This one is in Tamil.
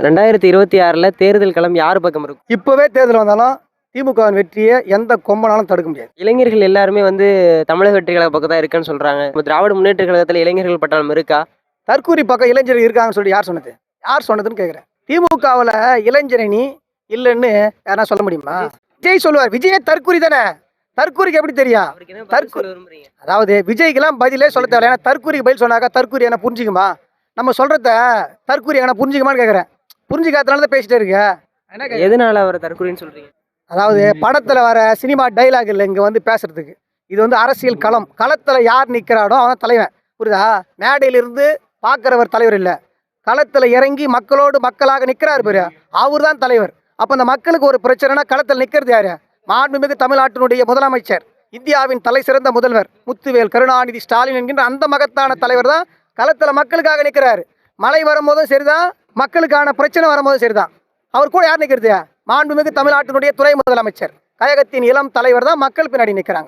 2026ல தேர்தல் களம் யார் பக்கம் இருக்கும்? இப்போவே தேர்தல் வந்தாலும் திமுகவின் வெற்றியை எந்த கொம்பனாலும் தடுக்க முடியாது. இளைஞர்கள் எல்லாருமே தமிழக வெற்றி கழக பக்கம் தான் இருக்குன்னு சொல்றாங்க. திராவிட முன்னேற்ற கழகத்துல இளைஞர்கள் பட்டாளம் இருக்கா? தற்கூரி பக்கம் இளைஞர் இருக்காங்கன்னு சொல்லி யார் சொன்னது? யார் சொன்னதுன்னு கேட்குறேன். திமுகவில் இளைஞரணி இல்லைன்னு யாரா சொல்ல முடியுமா? விஜய் சொல்லுவார். விஜயே தற்கூரி தானே. தற்கூரிக்கு எப்படி தெரியும்? அதாவது விஜய்க்கெல்லாம் பதிலே சொல்ல தேவை. ஏன்னா தற்கூரிக்கு பதில் சொன்னாக்கா தற்கூரி என்ன புரிஞ்சுக்குமா? நம்ம சொல்றத தற்கூரி என்ன புரிஞ்சுக்குமான்னு கேட்குறேன். புரிஞ்சுக்காதனால தான் பேசிட்டே இருக்க. எதனால அவர் தற்கூரின்னு சொல்றீங்க? அதாவது படத்தில் வர சினிமா டைலாக் இல்லை இங்கே வந்து பேசுறதுக்கு. இது அரசியல் களம். களத்தில் யார் நிற்கிறானோ அவன் தலைவன். புரியுதா? மேடையிலிருந்து பார்க்குறவர் தலைவர் இல்லை. களத்தில் இறங்கி மக்களோடு மக்களாக நிற்கிறார் பேர், அவர் தான் தலைவர். அப்போ அந்த மக்களுக்கு ஒரு பிரச்சனைனா களத்தில் நிற்கிறது யார்? மாண்புமிகு தமிழ்நாட்டினுடைய முதலமைச்சர், இந்தியாவின் தலை சிறந்த முதல்வர் முத்துவேல் கருணாநிதி ஸ்டாலின் என்கின்ற அந்த மகத்தான தலைவர் தான் களத்தில் மக்களுக்காக நிற்கிறார். மழை வரும்போதும் சரிதான், மக்களுக்கான பிரச்சனை வரும்போதும் சரிதான். அவர் கூட யார் நிற்கிறது? மாண்புமிகு தமிழ்நாட்டினுடைய துணை முதலமைச்சர், கழகத்தின் இளம் தலைவர் தான் மக்கள் பின்னாடி நிற்கிறாங்க.